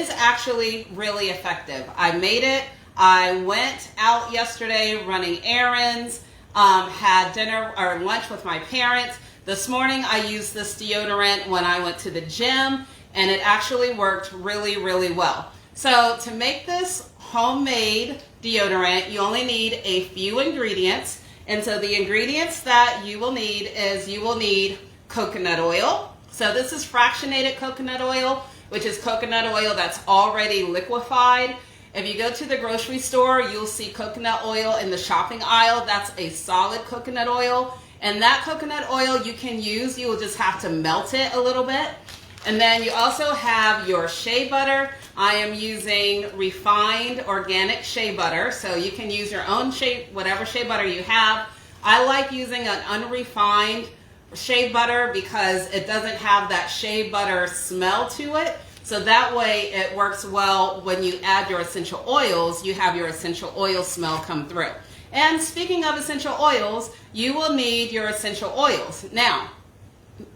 It's actually really effective. I made it. I went out yesterday running errands, had dinner or lunch with my parents. This morning I used this deodorant when I went to the gym, and it actually worked really, really well. So to make this homemade deodorant, you only need a few ingredients. And so the ingredients that you will need is you will need coconut oil. So this is fractionated coconut oil, which is coconut oil that's already liquefied. If you go to the grocery store, you'll see coconut oil in the shopping aisle. That's a solid coconut oil. And that coconut oil you can use, you will just have to melt it a little bit. And then you also have your shea butter. I am using refined organic shea butter, so you can use your own shea, whatever shea butter you have. I like using an unrefined shea butter because it doesn't have that shea butter smell to it. So that way it works well when you add your essential oils, you have your essential oil smell come through. And speaking of essential oils, you will need your essential oils. Now,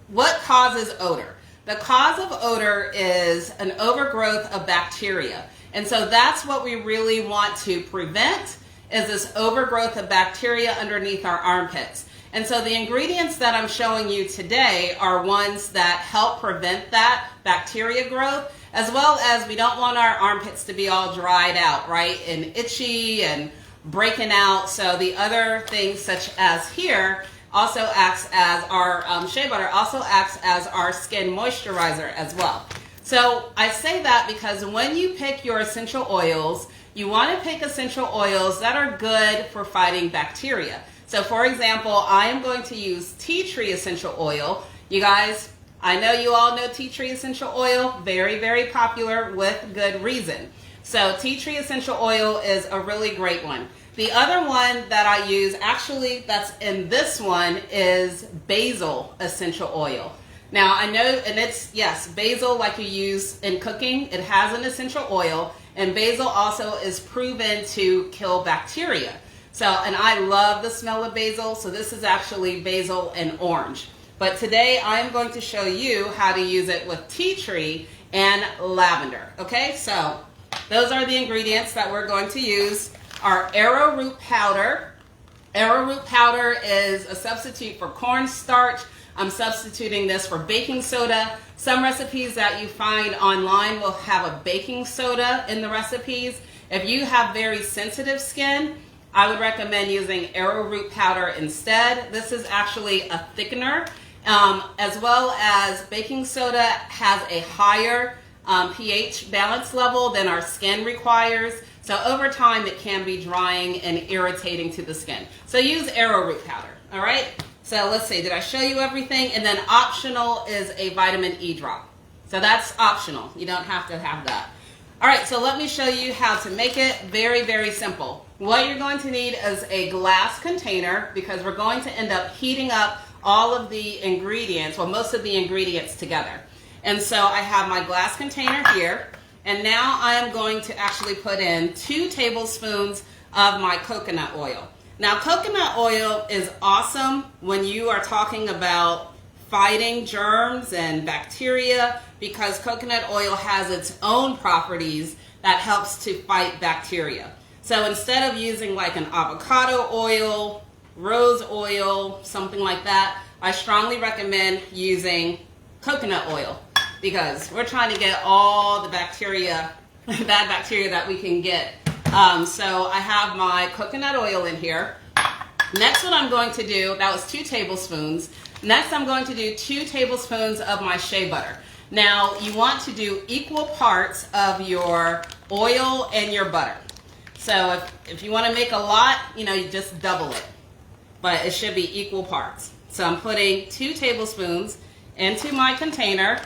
what causes odor? The cause of odor is an overgrowth of bacteria. And so that's what we really want to prevent, is this overgrowth of bacteria underneath our armpits. And so the ingredients that I'm showing you today are ones that help prevent that bacteria growth, as well as we don't want our armpits to be all dried out, right, and itchy and breaking out. So the other things such as here also acts as our shea butter also acts as our skin moisturizer as well. So I say that because when you pick your essential oils, you want to pick essential oils that are good for fighting bacteria. So for example, I am going to use tea tree essential oil. You guys, I know you all know tea tree essential oil, very, very popular with good reason. So tea tree essential oil is a really great one. The other one that I use, actually that's in this one, is basil essential oil. Now I know, and it's, yes, basil like you use in cooking, it has an essential oil, and basil also is proven to kill bacteria. So, and I love the smell of basil, so this is actually basil and orange. But today I'm going to show you how to use it with tea tree and lavender. Okay, so those are the ingredients that we're going to use. Our arrowroot powder. Arrowroot powder is a substitute for cornstarch. I'm substituting this for baking soda. Some recipes that you find online will have a baking soda in the recipes. If you have very sensitive skin, I would recommend using arrowroot powder instead. This is actually a thickener, as well as baking soda has a higher pH balance level than our skin requires. So over time, it can be drying and irritating to the skin. So use arrowroot powder, all right? So let's see, did I show you everything? And then optional is a vitamin E drop. So that's optional. You don't have to have that. All right, so let me show you how to make it. Very, very simple. What you're going to need is a glass container because we're going to end up heating up all of the ingredients, well, most of the ingredients together. And so I have my glass container here. And now I am going to actually put in 2 tablespoons of my coconut oil. Now, coconut oil is awesome when you are talking about fighting germs and bacteria because coconut oil has its own properties that helps to fight bacteria. So instead of using like an avocado oil, rose oil, something like that, I strongly recommend using coconut oil, because we're trying to get all the bacteria, bad bacteria that we can get. So I have my coconut oil in here. Next, what I'm going to do, that was 2 tablespoons. Next, I'm going to do 2 tablespoons of my shea butter. Now, you want to do equal parts of your oil and your butter. So if you want to make a lot, you know, you just double it. But it should be equal parts. So I'm putting 2 tablespoons into my container.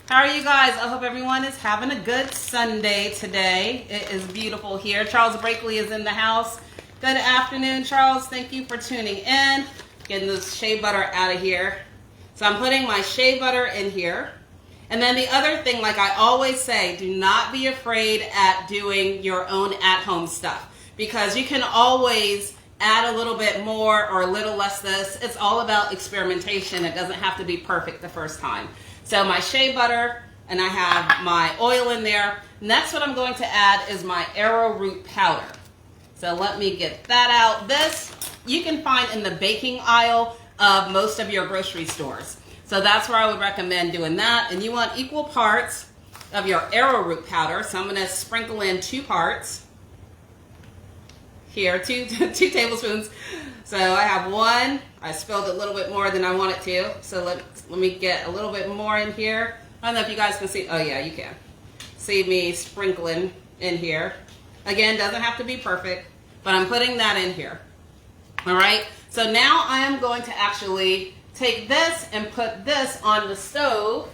How are you guys? I hope everyone is having a good Sunday today. It is beautiful here. Charles Brakely is in the house. Good afternoon, Charles. Thank you for tuning in. Getting this shea butter out of here. So I'm putting my shea butter in here. And then the other thing, like I always say, do not be afraid at doing your own at-home stuff, because you can always add a little bit more or a little less this. It's all about experimentation. It doesn't have to be perfect the first time. So my shea butter, and I have my oil in there. Next, what I'm going to add is my arrowroot powder. So let me get that out. This you can find in the baking aisle of most of your grocery stores. So that's where I would recommend doing that. And you want equal parts of your arrowroot powder. So I'm going to sprinkle in 2 parts. Here, two tablespoons. So I have 1. I spilled a little bit more than I wanted to. So let me get a little bit more in here. I don't know if you guys can see. Oh yeah, you can. See me sprinkling in here. Again, doesn't have to be perfect, but I'm putting that in here. All right. So now I am going to actually take this and put this on the stove.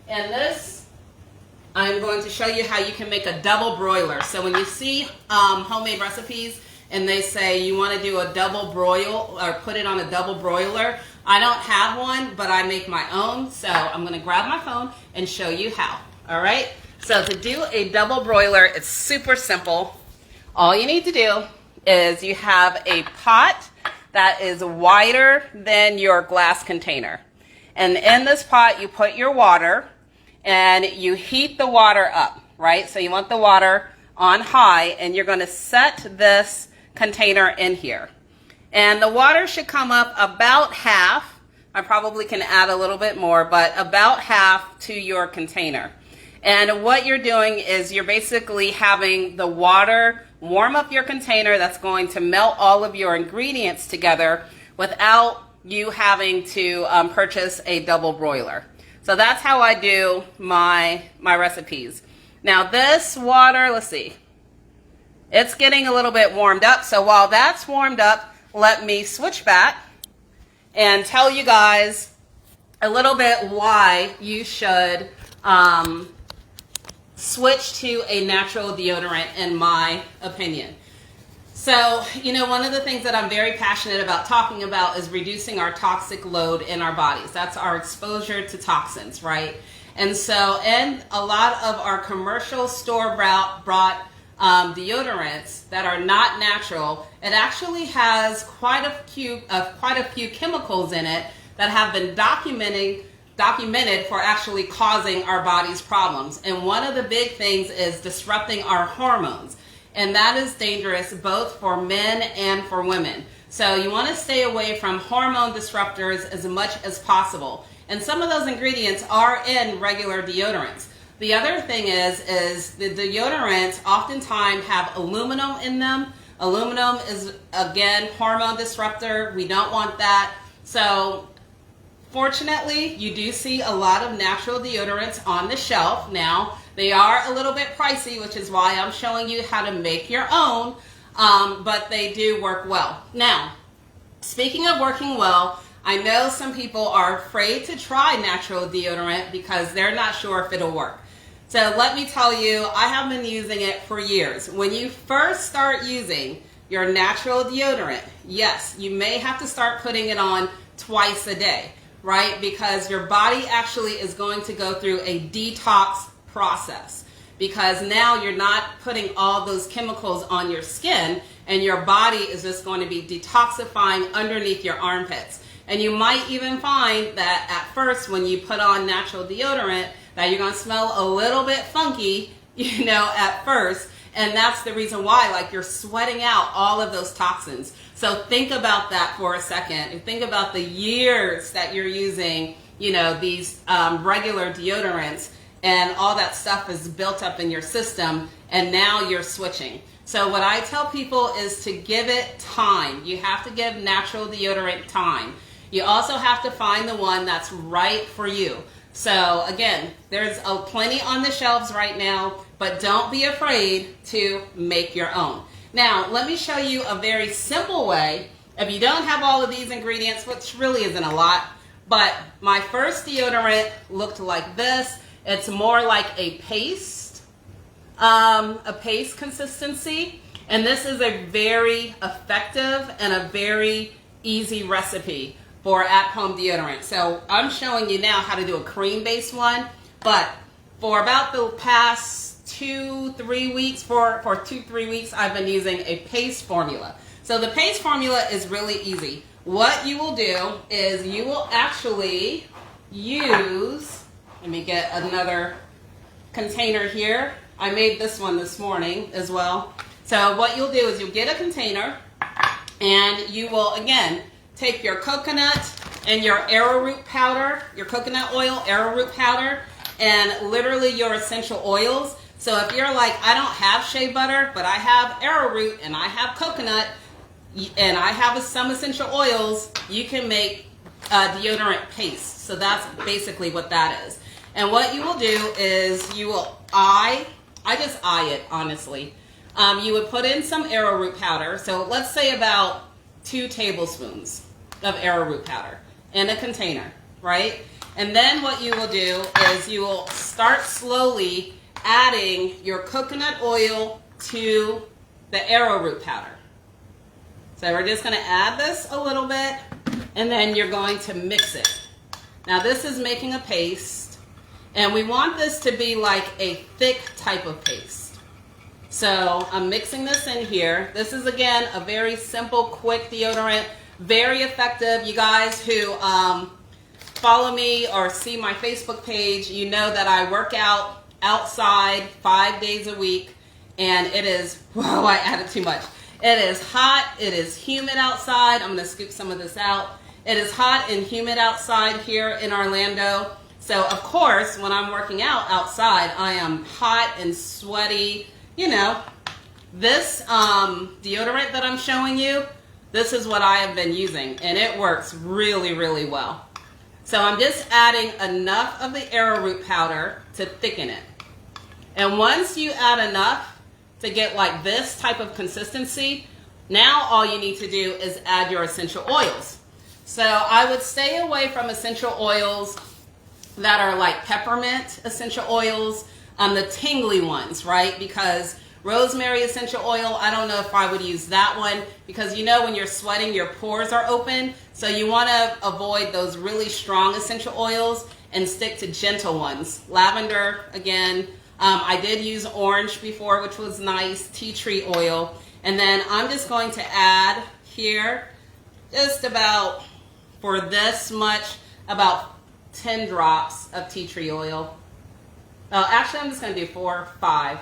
And this, I'm going to show you how you can make a double broiler. So when you see homemade recipes and they say you want to do a double broil or put it on a double broiler, I don't have one, but I make my own. So I'm going to grab my phone and show you how. All right. So to do a double broiler, it's super simple. All you need to do is you have a pot that is wider than your glass container. And in this pot, you put your water and you heat the water up, right? So you want the water on high and you're going to set this container in here. And the water should come up about half. I probably can add a little bit more, but about half to your container. And what you're doing is you're basically having the water warm up your container. That's going to melt all of your ingredients together without you having to purchase a double broiler. So that's how I do my recipes. Now this water, let's see, it's getting a little bit warmed up. So while that's warmed up, let me switch back and tell you guys a little bit why you should switch to a natural deodorant, in my opinion. So, you know, one of the things that I'm very passionate about talking about is reducing our toxic load in our bodies. That's our exposure to toxins, right? And so, in a lot of our commercial store-bought deodorants that are not natural, it actually has quite a few chemicals in it that have been documented for actually causing our body's problems. And one of the big things is disrupting our hormones. And that is dangerous both for men and for women. So you want to stay away from hormone disruptors as much as possible. And some of those ingredients are in regular deodorants. The other thing is the deodorants oftentimes have aluminum in them. Aluminum is, again, hormone disruptor. We don't want that. So fortunately, you do see a lot of natural deodorants on the shelf now. They are a little bit pricey, which is why I'm showing you how to make your own, but they do work well. Now, speaking of working well, I know some people are afraid to try natural deodorant because they're not sure if it'll work. So let me tell you, I have been using it for years. When you first start using your natural deodorant, yes, you may have to start putting it on twice a day, right? Because your body actually is going to go through a detox process, because now you're not putting all those chemicals on your skin and your body is just going to be detoxifying underneath your armpits. And you might even find that at first when you put on natural deodorant that you're going to smell a little bit funky, you know, at first. And that's the reason why, like, you're sweating out all of those toxins. So think about that for a second and think about the years that you're using, you know, these regular deodorants, and all that stuff is built up in your system, and now you're switching. So what I tell people is to give it time. You have to give natural deodorant time. You also have to find the one that's right for you. So again, there's plenty on the shelves right now, but don't be afraid to make your own. Now, let me show you a very simple way. If you don't have all of these ingredients, which really isn't a lot, but my first deodorant looked like this. It's more like a paste consistency. And this is a very effective and a very easy recipe for at-home deodorant. So I'm showing you now how to do a cream-based one, but for about the past 2-3 weeks, for 2-3 weeks, I've been using a paste formula. So the paste formula is really easy. What you will do is you will actually use, let me get another container here. I made this one this morning as well. So what you'll do is you'll get a container and you will, again, take your coconut and your arrowroot powder, your coconut oil, arrowroot powder, and literally your essential oils. So if you're like, I don't have shea butter, but I have arrowroot and I have coconut and I have some essential oils, you can make a deodorant paste. So that's basically what that is. And what you will do is you will I just eye it, honestly. You would put in some arrowroot powder. So let's say about 2 tablespoons of arrowroot powder in a container, right? And then what you will do is you will start slowly adding your coconut oil to the arrowroot powder. So we're just going to add this a little bit, and then you're going to mix it. Now this is making a paste, and we want this to be like a thick type of paste. So I'm mixing this in here. This is, again, a very simple, quick deodorant, very effective. You guys who follow me or see my Facebook page, you know that I work out outside 5 days a week, and it is, whoa, I added too much. It is hot, it is humid outside. I'm going to scoop some of this out. It is hot and humid outside here in Orlando. So of course, when I'm working out outside, I am hot and sweaty. You know, this deodorant that I'm showing you, this is what I have been using, and it works really, really well. So I'm just adding enough of the arrowroot powder to thicken it. And once you add enough to get like this type of consistency, now all you need to do is add your essential oils. So I would stay away from essential oils that are like peppermint essential oils, the tingly ones, right? Because rosemary essential oil, I don't know if I would use that one, because you know when you're sweating, your pores are open. So you want to avoid those really strong essential oils and stick to gentle ones. Lavender, again. I did use orange before, which was nice. Tea tree oil. And then I'm just going to add here, just about, for this much, about 10 drops of tea tree oil. Actually, I'm just going to do 4 or 5.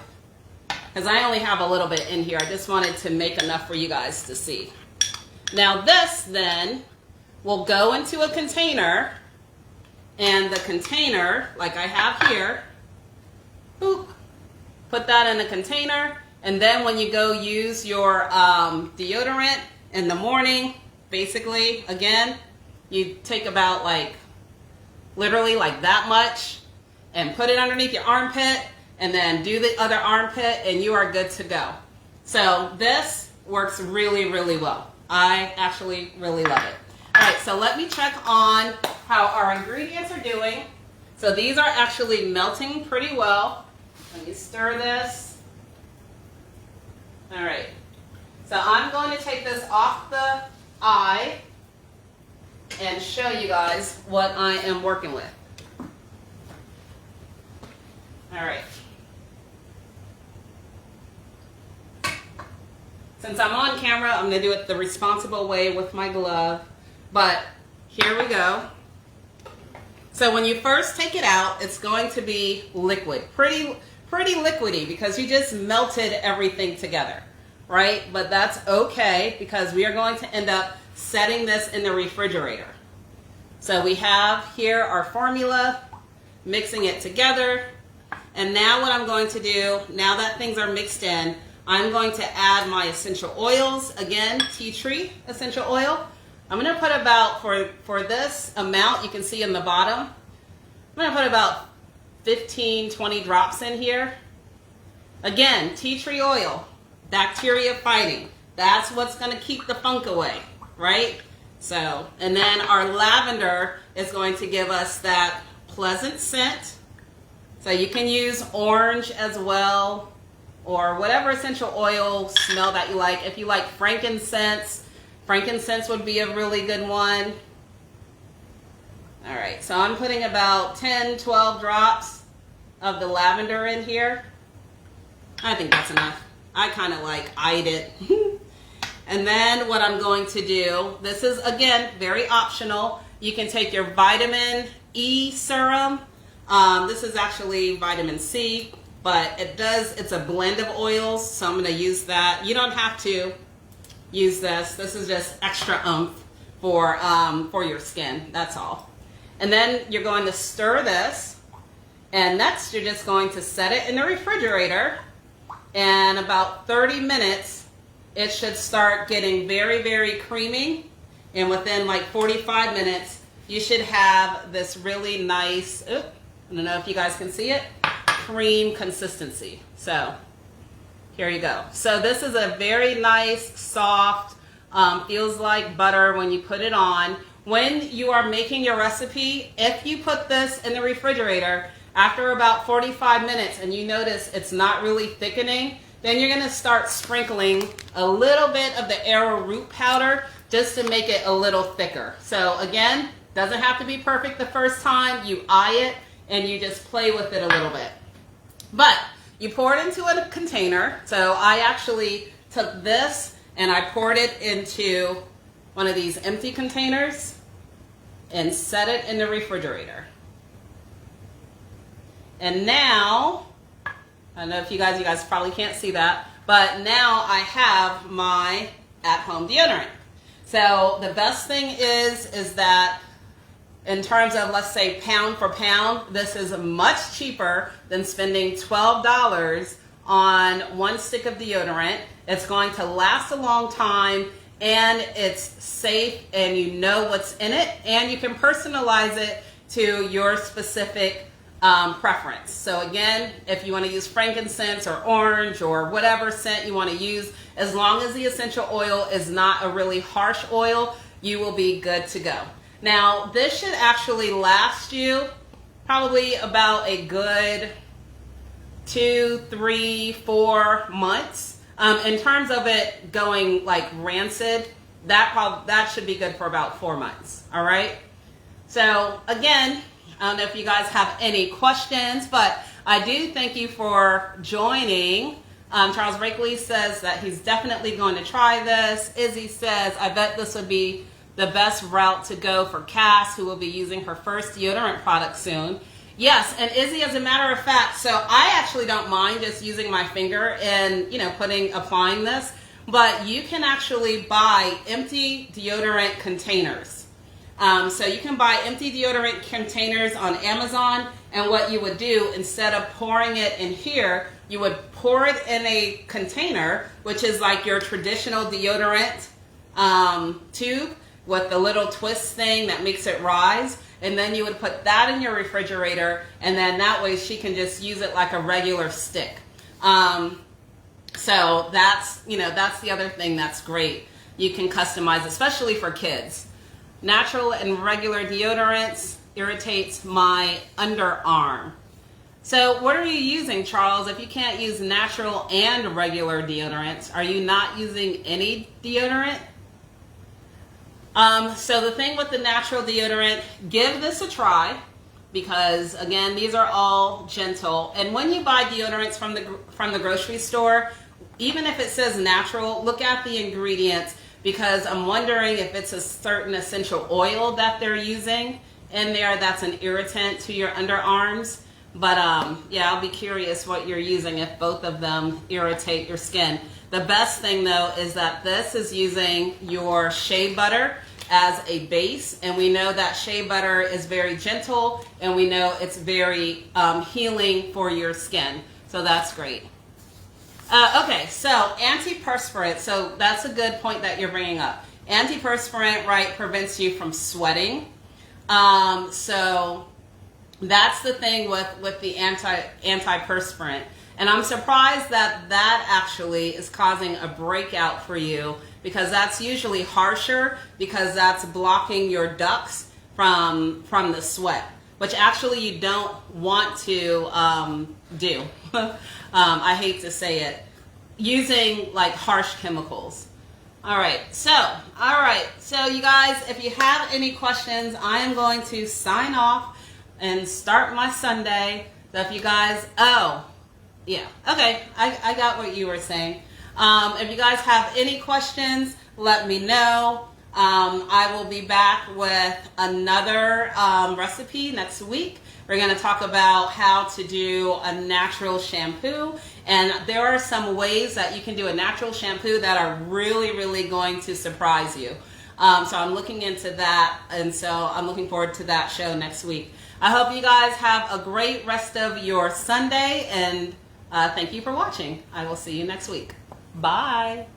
Because I only have a little bit in here. I just wanted to make enough for you guys to see. Now this then will go into a container, and the container, like I have here, boop, put that in a container, and then when you go use your deodorant in the morning, basically, again, you take about like, literally like that much, and put it underneath your armpit, and then do the other armpit, and you are good to go. So this works really, really well. I actually really love it. All right, so let me check on how our ingredients are doing. So these are actually melting pretty well. Let me stir this. All right, so I'm going to take this off the eye and show you guys what I am working with. All right. Since I'm on camera, I'm going to do it the responsible way with my glove. But here we go. So when you first take it out, it's going to be liquid. Pretty liquidy, because you just melted everything together, right? But that's okay, because we are going to end up setting this in the refrigerator. So we have here our formula, mixing it together. And now what I'm going to do, now that things are mixed in, I'm going to add my essential oils. Again, tea tree essential oil. I'm going to put about, for this amount, you can see in the bottom, I'm going to put about 15, 20 drops in here. Again, tea tree oil, bacteria fighting. That's what's going to keep the funk away, right? So, and then our lavender is going to give us that pleasant scent. So you can use orange as well, or whatever essential oil smell that you like. If you like frankincense, frankincense would be a really good one. All right, so I'm putting about 10, 12 drops of the lavender in here. I think that's enough. I kind of like eyed it. And then what I'm going to do, this is again very optional. You can take your vitamin E serum. This is actually vitamin C, but it's a blend of oils, so I'm going to use that. You don't have to use this. This is just extra oomph for your skin, that's all. And then you're going to stir this, and next you're just going to set it in the refrigerator, and about 30 minutes it should start getting very, very creamy, and within like 45 minutes you should have this really nice, I don't know if you guys can see it, cream consistency. So here you go. So this is a very nice, soft, feels like butter when you put it on. When you are making your recipe, if you put this in the refrigerator after about 45 minutes and you notice it's not really thickening, then you're gonna start sprinkling a little bit of the arrowroot powder just to make it a little thicker. So again, doesn't have to be perfect the first time. You eye it and you just play with it a little bit. But you pour it into a container. So I actually took this and I poured it into one of these empty containers and set it in the refrigerator. And now, I don't know if you guys probably can't see that, but now I have my at-home deodorant. So the best thing is that in terms of, let's say, pound for pound, this is much cheaper than spending $12 on one stick of deodorant. It's going to last a long time, and it's safe, and you know what's in it, and you can personalize it to your specific preference. So again, if you want to use frankincense or orange or whatever scent you want to use, as long as the essential oil is not a really harsh oil, you will be good to go. Now, this should actually last you probably about a good 2, 3, 4 months. In terms of it going like rancid, that should be good for about 4 months. All right. So again, I don't know if you guys have any questions, but I do thank you for joining. Charles Rakely says that he's definitely going to try this. Izzy says, I bet this would be the best route to go for Cass, who will be using her first deodorant product soon. Yes, and Izzy, as a matter of fact, so I actually don't mind just using my finger and, applying this, but you can actually buy empty deodorant containers. So you can buy empty deodorant containers on Amazon, and what you would do, instead of pouring it in here, you would pour it in a container, which is like your traditional deodorant tube with the little twist thing that makes it rise, and then you would put that in your refrigerator, and then that way she can just use it like a regular stick. So that's the other thing that's great. You can customize, especially for kids. Natural and regular deodorants irritates my underarm. So what are you using, Charles? If you can't use natural and regular deodorants, are you not using any deodorant? So the thing with the natural deodorant, give this a try, because again, these are all gentle. And when you buy deodorants from the grocery store, even if it says natural, look at the ingredients, because I'm wondering if it's a certain essential oil that they're using in there that's an irritant to your underarms. But yeah, I'll be curious what you're using if both of them irritate your skin. The best thing though is that this is using your shea butter as a base, and we know that shea butter is very gentle, and we know it's very healing for your skin. So that's great. Okay, so antiperspirant. So that's a good point that you're bringing up. Antiperspirant, right, prevents you from sweating. So that's the thing with the antiperspirant. And I'm surprised that actually is causing a breakout for you, because that's usually harsher, because that's blocking your ducts from the sweat, which actually you don't want to do. I hate to say it, using like harsh chemicals. All right, so you guys, if you have any questions, I am going to sign off and start my Sunday. So if you guys, yeah, okay, I got what you were saying. If you guys have any questions, let me know. I will be back with another recipe next week. We're going to talk about how to do a natural shampoo. And there are some ways that you can do a natural shampoo that are really, really going to surprise you. So I'm looking into that, and so I'm looking forward to that show next week. I hope you guys have a great rest of your Sunday, and thank you for watching. I will see you next week. Bye.